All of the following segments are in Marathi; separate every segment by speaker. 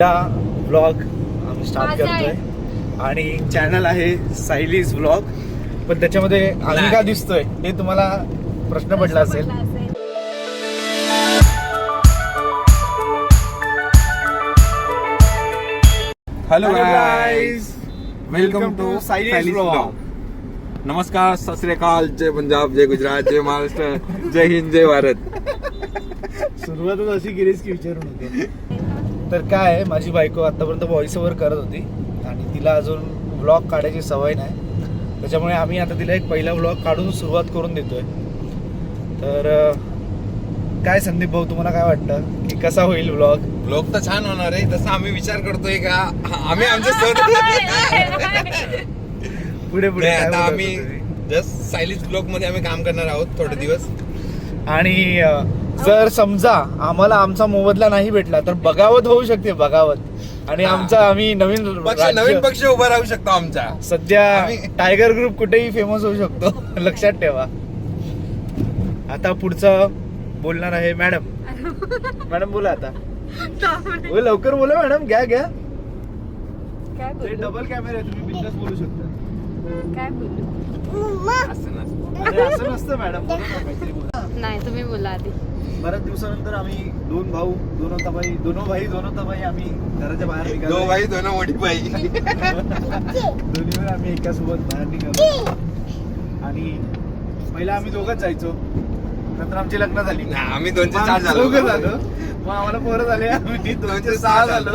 Speaker 1: ब्लॉग आम्ही स्टार्ट करतोय आणि चॅनल आहे सायलीज ब्लॉग. पण त्याच्यामध्ये आम्ही का दिसतोय हे तुम्हाला प्रश्न पडला असेल.
Speaker 2: Hello guys, welcome to
Speaker 1: Sayali's blog.
Speaker 2: नमस्कार, सत श्री अकाल, जय पंजाब, जय गुजरात, जय महाराष्ट्र, जय हिंद, जय भारत.
Speaker 1: सुरुवातच अशी केलीस की विचारू नको. तर काय आहे, माझी बायको आतापर्यंत व्हॉइस ओव्हर करत होती आणि तिला अजून व्लॉग काढायची सवय नाही. त्याच्यामुळे आम्ही आता तिला एक पहिला व्लॉग काढून सुरुवात करून देतोय. तर काय संदीप भाऊ, तुम्हाला काय वाटतं की कसा होईल व्लॉग?
Speaker 2: ब्लॉग तर छान होणार आहे, तसं आम्ही विचार करतोय का आम्ही आमच्या
Speaker 1: पुढे पुढे
Speaker 2: आता आम्ही जस्ट सायलीज ब्लॉग मध्ये आम्ही काम करणार आहोत थोडे दिवस.
Speaker 1: आणि जर समजा आम्हाला आमचा मोबदला नाही भेटला तर बगावत होऊ शकते, बगावत. आणि आम्ही नवीन
Speaker 2: पक्ष उभा राहू शकतो आमचा.
Speaker 1: सध्या टायगर ग्रुप कुठेही फेमस होऊ शकतो. लक्षात ठेवा. आता पुढचं बोलणार आहे मॅडम. मॅडम बोला आता. लवकर बोला मॅडम. घ्या डबल कॅमेरा आहे, तुम्ही बिंदास बोलू शकता.
Speaker 3: काय बोलू?
Speaker 1: असं नसतं मॅडम.
Speaker 3: नाही, तुम्ही बोला आधी.
Speaker 1: बऱ्याच दिवसानंतर आम्ही दोन भाऊ दोन होताबाई आम्ही घराच्या बाहेर निघालो.
Speaker 2: दो भाई दोनों मोठी बाई.
Speaker 1: दोन्ही वेळा आम्ही एकासोबत बाहेर निघालो. आणि पहिला आम्ही दोघंच जायचो, नंतर आमची लग्न झाली.
Speaker 2: आम्ही 2 ते 4 झालो.
Speaker 1: मग आम्हाला पोरं झाले, आम्ही 2 ते 6 झालो.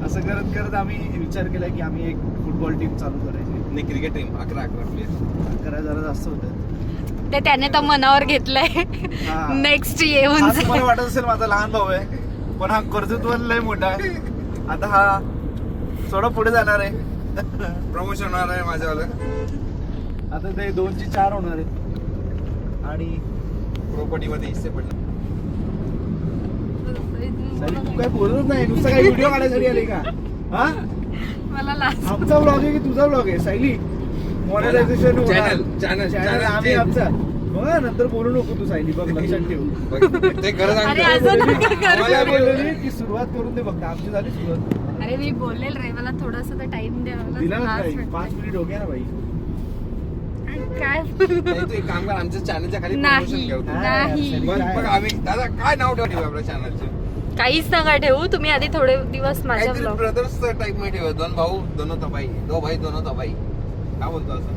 Speaker 1: असं करत करत आम्ही विचार केला की आम्ही एक फुटबॉल टीम चालू करायची.
Speaker 2: नाही, क्रिकेट टीम 11 प्लेयर.
Speaker 1: करायला जरा जास्त होतं.
Speaker 3: ते त्याने तर मनावर घेतलंय. नेक्स्ट येऊन
Speaker 1: हा तुम्हाला वाटत असेल माझा लहान भाऊ आहे, पण हा कर्जतवर लय मोठा आहे. आता हा थोडा पुढे जाणार आहे.
Speaker 2: प्रमोशन होणार आहे माझ्यावालं.
Speaker 1: आता ते 2 चे 4 होणार आहेत. आणि
Speaker 2: प्रॉपर्टी मध्ये हिस्से पडले.
Speaker 1: तू काय बोलतच नाही, नुसतं काही व्हिडिओ काढायसाठी आले का? हा,
Speaker 3: मला लाज.
Speaker 1: आमचा ब्लॉग आहे की तुझा ब्लॉग आहे सायली? मॉनेटायझेशन
Speaker 2: चॅनल
Speaker 1: आम्ही आमचा बघा. नंतर बोलू नको तू सायली, बघ लक्षात ठेव.
Speaker 2: ते खरं
Speaker 3: अरे
Speaker 2: सांगतो.
Speaker 3: असं नका करू.
Speaker 1: मला बोललेली की सुरुवात करून दे, फक्त आमची झाली सुरुवात.
Speaker 3: अरे मी बोलेल रे, मला थोडस टाइम द्या.
Speaker 1: दिला ना
Speaker 3: मला
Speaker 1: ताई,
Speaker 3: लाज
Speaker 1: 5 मिनिट हो गया ना बाई.
Speaker 3: वाटते. काय
Speaker 2: नाही, तू एक काम कर, आमच्या चॅनलच्या खाली
Speaker 3: नाही.
Speaker 2: प्रमोशन ठेव.
Speaker 3: नाही.
Speaker 2: बघ आम्ही दादा काय नाव ठेवू आपल्या चॅनलचे?
Speaker 3: काहीच नका ठेवू तुम्ही. आधी थोडे दिवस माझ्या
Speaker 2: काहीतरी
Speaker 3: ब्लॉग.
Speaker 2: ब्रदर्स टाइप मध्ये ठेव. 2 भाऊ दोनों तबाई, 2 भाई दोनों तबाई. काय बोलतो असं?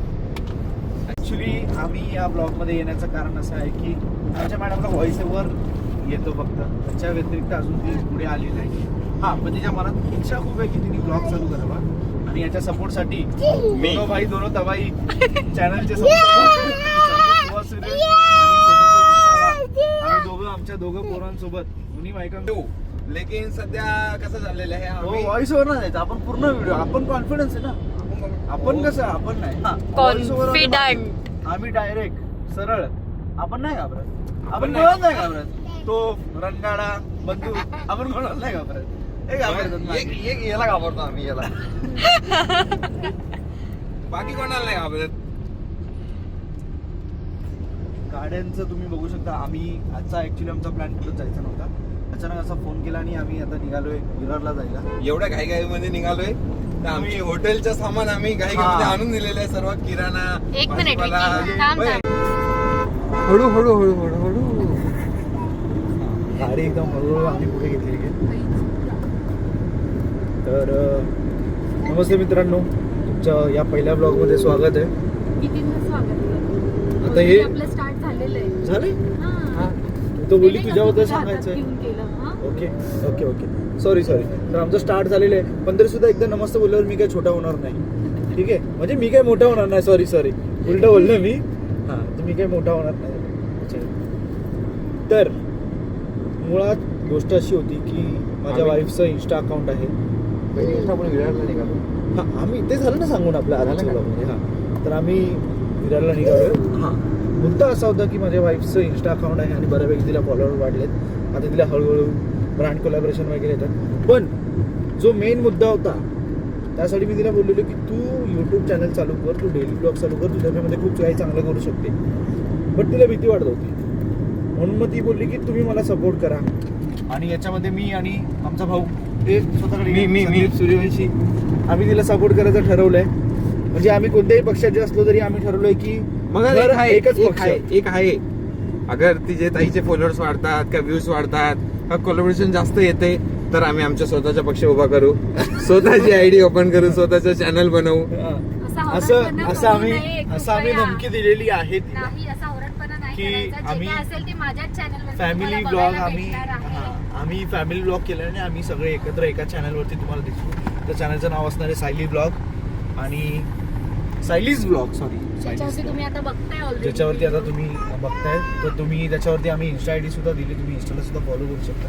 Speaker 1: ऍक्च्युली आम्ही या ब्लॉग मध्ये येण्याचं कारण असं आहे की आमच्या मॅडमला व्हॉइस ओव्हर येतो फक्त. त्याच्या व्यतिरिक्त अजून ती पुढे आली नाही. हा, पण तिच्या मनात इच्छा खूप आहे की तिने ब्लॉग चालू करावा. आणि याच्या सपोर्टसाठी दोनों भाई दोनों तबाई चॅनलचे आमच्या दोघं पोरांसोबत दोन्ही बायकांसोबत.
Speaker 2: लेकिन सध्या कसं झालेलं आहे, आम्ही
Speaker 1: व्हॉइस ओव्हर नाही, आपण पूर्ण व्हिडिओ. आपण कॉन्फिडन्स आहे ना. आपण कसं, आपण नाही
Speaker 3: कॉन्फिडंट.
Speaker 1: आम्ही डायरेक्ट सरळ. आपण नाही घाबरत. आपण कोणाला नाही घाबरत. तो रणगाडा बंदूक आपण कोणाला नाही घाबरत. हे घाबरतात नाही.
Speaker 2: याला घाबरतो आम्ही, याला. बाकी कोणाला नाही घाबरत.
Speaker 1: गाड्यांचं तुम्ही बघू शकता. आम्ही आजचा ऍक्च्युली आमचा प्लॅन कुठं जायचा नव्हता. अचानक असा फोन केला आणि आम्ही आता निघालोय विरारला जायला.
Speaker 2: एवढ्या घाई मध्ये निघालोय तर आम्ही हॉटेलचं सामान आम्ही घाई मध्ये आणून दिलेलं आहे. सर्व किराणा.
Speaker 3: एक मिनिट
Speaker 2: भाजीपाला.
Speaker 1: हळू हळू हळू हळू हळू गाडी एकदम हळूहळू आम्ही पुढे घेतली आहे. तर नमस्ते मित्रांनो, तुमच्या या पहिल्या ब्लॉग मध्ये स्वागत आहे. आता हे
Speaker 3: आपलं स्टार्ट झालेलं आहे.
Speaker 1: झाले.
Speaker 3: हां.
Speaker 1: तू तर बोलली तुझ्याबद्दल सांगायचंय. Okay okay okay, sorry. तर आमचं स्टार्ट झालेलं आहे. पण तरी सुद्धा एकदा नमस्ते बोलल्यावर मी काही छोटा होणार नाही. ठीक आहे, म्हणजे मी काही मोठा होणार नाही. सॉरी उलट बोललो मी. हां, तर मी काही मोठा होणार नाही. तर मुळात गोष्ट अशी होती की माझ्या वाईफचं इन्स्टा अकाउंट आहे.
Speaker 2: आपण विरारला निघालो.
Speaker 1: हां, आम्ही ते झालं ना सांगून आपल्या आधारच्या ब्लॉगमध्ये. हां, तर आम्ही विरारला निघालोय. हां, मुद्दा असा होता की माझ्या वाईफचं इन्स्टा अकाउंट आहे आणि बऱ्यापैकी तिला फॉलोअर वाढलेत. आता तिला हळूहळू ब्रँड कोलॅबोरेशन वगैरे येतात. पण जो मेन मुद्दा होता त्यासाठी मी तिला बोललेलो की तू यूट्यूब चॅनल चालू कर, तू डेली ब्लॉग चालू कर, तू त्याच्यामध्ये खूप काही चांगलं करू शकते. बट तिला भीती वाटत होती. म्हणून मग ती बोलली की तुम्ही मला सपोर्ट करा. आणि याच्यामध्ये मी आणि आमचा भाऊ संदीप सूर्यवंशी, आम्ही तिला सपोर्ट करायचं ठरवलंय. म्हणजे आम्ही कोणत्याही पक्षाचे असलो तरी आम्ही ठरवलंय की
Speaker 2: मग
Speaker 1: एकच पक्ष.
Speaker 2: एक आहे अगर तिचे ताईचे फॉलोअर्स वाढतात का व्ह्यूज वाढतात का कोलॅबोरेशन जास्त येते तर आम्ही आमच्या स्वतःचा पक्ष उभा करू, स्वतःची आयडी ओपन करू, स्वतःचं चॅनल बनवू.
Speaker 1: असं आम्ही धमकी दिलेली आहे
Speaker 4: नाही, असा ओरडपणा नाही
Speaker 1: की
Speaker 4: करायचा. जे
Speaker 1: आम्ही
Speaker 4: काय असेल ते माझ्याच चॅनलवर
Speaker 1: फॅमिली ब्लॉग आम्ही फॅमिली ब्लॉग केले आणि आम्ही सगळे एकत्र एका चॅनलवरती तुम्हाला दिसू. त्या चॅनलचं नाव असणार आहे सायली ब्लॉग आणि सायलीज ब्लॉग,
Speaker 4: ज्याच्यावरती तुम्ही आता बघताय ऑलरेडी,
Speaker 1: ज्याच्यावरती आता तुम्ही बघताय. तर तुम्ही त्याच्यावरती आम्ही इन्स्टा आयडी सुद्धा दिली, तुम्ही इन्स्टाला सुद्धा फॉलो करू शकता.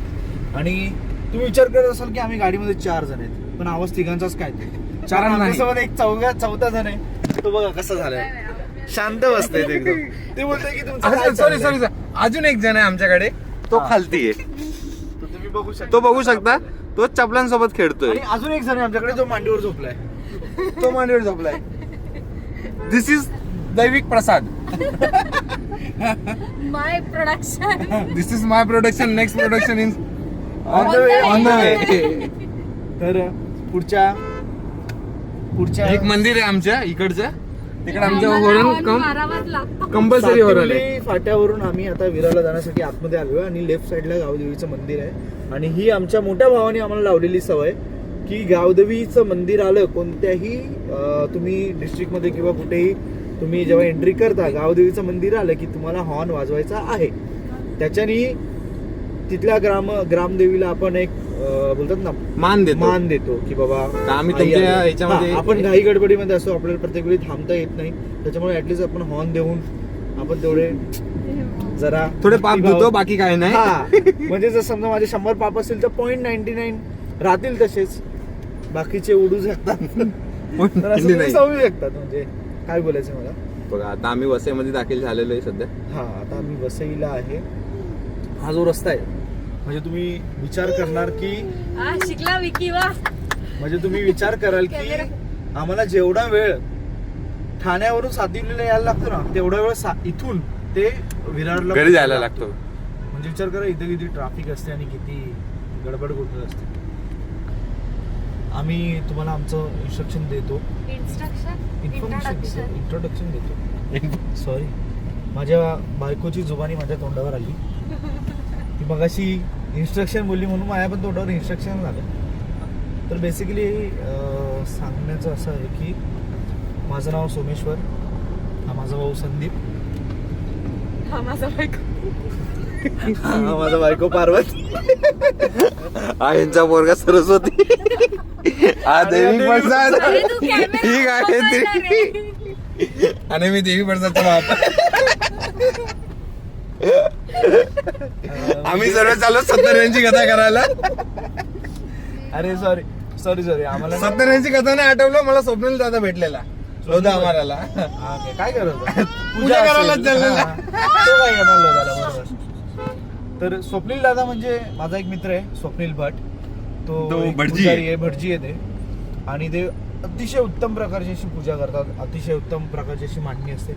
Speaker 1: आणि तुम्ही विचार करत असाल की आम्ही गाडीमध्ये 4 जण आहेत, पण आवाज तिघांचाच काय ते 4 आमच्यासोबत एक चौथा जण आहे. तो बघा कसा झालाय, शांत बसतोय ते एकदम. ते बोलतोय की तुमचं
Speaker 2: सॉरी अजून एक जण आहे आमच्याकडे, तो खालती आहे,
Speaker 1: तुम्ही बघू शकता.
Speaker 2: तो बघू शकता, तो चपलांसोबत खेळतोय.
Speaker 1: आणि अजून एक जण आहे आमच्याकडे जो मांडीवर झोपलाय.
Speaker 2: तो मांडीवर झोपलाय. This is Daivik Prasad.
Speaker 4: My production.
Speaker 2: This is my production. Next production in
Speaker 1: on the way.
Speaker 2: On the way.
Speaker 1: तर पुढच्या
Speaker 2: एक मंदिर आहे आमच्या इकडचं, तिकडे आमच्या
Speaker 4: हॉर्न
Speaker 2: हॉर्न
Speaker 4: मारावाच लागतो.
Speaker 2: कंपल्सरी हॉर्न आहे.
Speaker 1: सातिवली फाट्यावरून आम्ही आता विरारला जाण्यासाठी आतमध्ये आलोय आणि लेफ्ट साईडला गावदेवीचं मंदिर आहे. आणि ही आमच्या मोठ्या भावाने आम्हाला लावलेली सवय की गावदेवीचं मंदिर आलं कोणत्याही तुम्ही डिस्ट्रिक्टमध्ये किंवा कुठेही तुम्ही जेव्हा एंट्री करता, गावदेवीचं मंदिर आलं की तुम्हाला हॉर्न वाजवायचा आहे. त्याच्यानी तिथल्या ग्रामदेवीला आपण एक बोलतात ना
Speaker 2: मान
Speaker 1: देतो की बाबा
Speaker 2: आम्ही तुमच्या ह्याच्यामध्ये
Speaker 1: आपण घाई गडबडीमध्ये असतो, आपल्याला प्रत्येक वेळी थांबता येत नाही. त्याच्यामुळे ऍटलीस्ट आपण हॉर्न देऊन आपण तेवढे जरा
Speaker 2: थोडे पाप धुतो, बाकी काय नाही.
Speaker 1: म्हणजे जर समजा माझे 100 पाप असतील तर 0.99 राहतील, तसेच बाकीचे उडू शकतात. तर असं तुम्ही समजू शकतात. म्हणजे काय बोलायचं मला.
Speaker 2: बघा आता आम्ही वसईमध्ये दाखल झालेलो आहे सध्या.
Speaker 1: आता आम्ही वसईला आहे. हा जो रस्ता आहे म्हणजे तुम्ही विचार करणार की
Speaker 4: शिकला विकी वा.
Speaker 1: म्हणजे तुम्ही विचार कराल की आम्हाला जेवढा वेळ ठाण्यावरून सातिवलीला यायला लागतो ना, तेवढा वेळ इथून ते विरारला
Speaker 2: घरी जायला लागतो.
Speaker 1: म्हणजे विचार करा इथे किती ट्रॅफिक असते आणि किती गडबड गोंधळ असते. आम्ही तुम्हाला आमचं इन्स्ट्रक्शन देतो, इंट्रोडक्शन देतो. सॉरी, माझ्या बायकोची जुबानी माझ्या तोंडावर आली. ती मगाशी इन्स्ट्रक्शन बोलली म्हणून माझ्या पण तोंडावर इन्स्ट्रक्शन झालं. तर बेसिकली सांगण्याचं असं आहे की माझं नाव सोमेश्वर, हा माझा भाऊ संदीप,
Speaker 4: हा माझा
Speaker 1: बायको पार्वती,
Speaker 2: हा यांचा पोरगा सरस्वती, हा देवी प्रसाद, ही गायत्री आणि मी देवी प्रसादचा बाप. आम्ही सर्व चालू 70 कथा करायला.
Speaker 1: अरे सॉरी आम्हाला
Speaker 2: 70 कथा नाही आठवलं मला. स्वप्नील दादा भेटलेला लोधा आम्हाला.
Speaker 1: काय करत
Speaker 2: पूजा करायला चाललेला.
Speaker 1: तो काय करणार लोधाला, बरोबर. तर स्वप्नील दादा म्हणजे माझा एक मित्र आहे, स्वप्नील भट. तो
Speaker 2: एक भटजी
Speaker 1: पुजारी आहे, भटजी आहे ते. आणि ते अतिशय उत्तम प्रकारची अशी पूजा करतात, अतिशय उत्तम प्रकारची अशी मांडणी असते.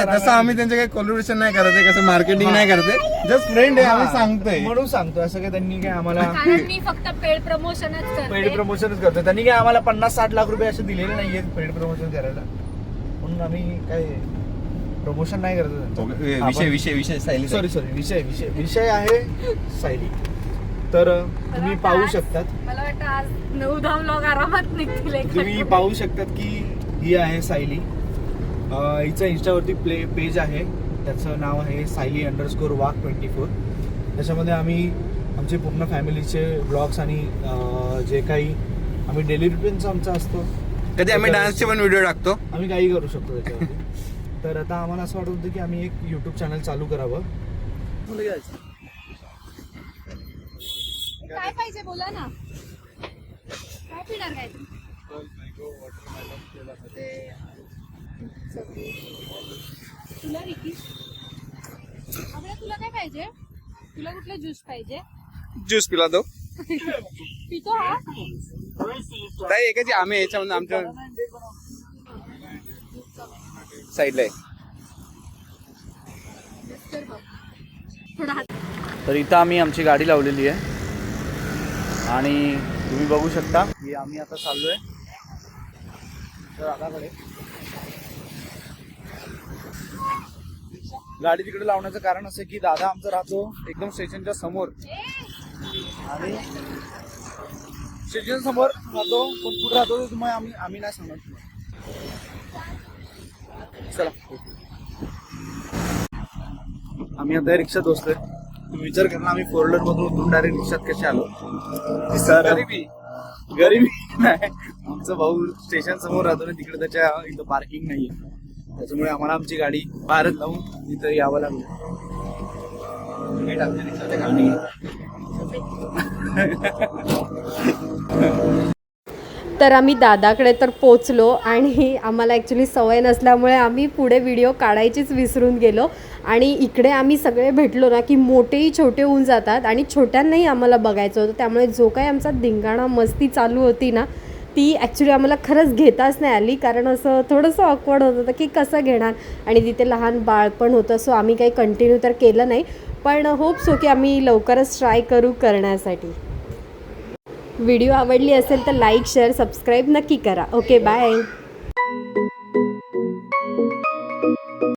Speaker 2: तसं आम्ही त्यांच्या काही कोलॅबोरेशन नाही करत, कसं मार्केटिंग नाही करते, जस्ट फ्रेंड आहे आम्ही सांगतोय
Speaker 1: म्हणून सांगतो. असं काय त्यांनी काय आम्हाला
Speaker 4: कारण मी फक्त पेड प्रमोशनच
Speaker 1: करतो. त्यांनी काय आम्हाला 50-60 लाख रुपये असे दिलेले नाहीये पेड प्रमोशन करायला, म्हणून आम्ही काय प्रमोशन नाही करत. विषय आहे सायली. तर तुम्ही पाहू शकतात,
Speaker 4: मला वाटतं आज 9-10 व्लॉग आरामात निघतील.
Speaker 1: तुम्ही पाहू शकतात की ही आहे सायली. हिचं इंस्टावरती पेज आहे, त्याचं नाव आहे सायली_वाघ24. त्याच्यामध्ये आम्ही आमचे पूर्ण फॅमिलीचे ब्लॉग्स आणि जे काही आम्ही डेली रुटीनचा आमचा असतो,
Speaker 2: कधी आम्ही डान्सचे पण व्हिडिओ टाकतो,
Speaker 1: आम्ही काही करू शकतो त्याच्यामध्ये. तर आता आम्हाला असं वाटत होतं की आम्ही एक युट्यूब चॅनल चालू करावं.
Speaker 4: काय पाहिजे बोला ना, काय पिणार काय तुला रिकी? तुला काय पाहिजे? तुला कुठला ज्यूस पाहिजे?
Speaker 2: ज्यूस पिला दो
Speaker 4: पितो हा
Speaker 2: ताई. एकाची आम्ही याच्यामध्ये आमच्या साईडला आहे.
Speaker 4: थोडा हात
Speaker 1: तर इथं आम्ही आमची गाडी लावलेली आहे आणि तुम्ही बघू शकता की आम्ही आता चाललो आहे दादाकडे. गाडी तिकडे लावण्याचं कारण असं की दादा आमचा राहतो एकदम स्टेशनच्या समोर आणि स्टेशन समोर राहतो. पण कुठे राहतो ते तुम्हाला आम्ही नाही सांगणार तुम्हाला. चला आम्ही आता रिक्षात बसतोय. तुम्ही विचार करा आम्ही 4 व्हीलर मधून उतरून डायरेक्ट रिक्षात कसे आलो. गरिबी नाही, आमचा भाऊ स्टेशन समोर राहतो ना तिकडे त्याच्या इथं पार्किंग नाहीये, त्याच्यामुळे आम्हाला आमची गाडी बाहेरच लावून इथं यावं लागलं.
Speaker 5: तर आम्ही दादाकडे तर पोचलो आणि आम्हाला ॲक्च्युली सवय नसल्यामुळे आम्ही पुढे व्हिडिओ काढायचीच विसरून गेलो. आणि इकडे आम्ही सगळे भेटलो ना की मोठेही छोटे होऊन जातात आणि छोट्यांनाही आम्हाला बघायचं होतं. त्यामुळे जो काही आमचा धिंगाणा मस्ती चालू होती ना ती ॲक्च्युली आम्हाला खरंच घेताच नाही आली, कारण असं थोडंसं ऑकवर्ड होत होतं की कसं घेणार आणि तिथे लहान बाळ पण होतं. सो आम्ही काही कंटिन्यू तर केलं नाही, पण होप सो की आम्ही लवकरच ट्राय करू करण्यासाठी. व्हिडिओ आवडली असेल तर लाईक शेअर सबस्क्राईब नक्की करा. Okay bye.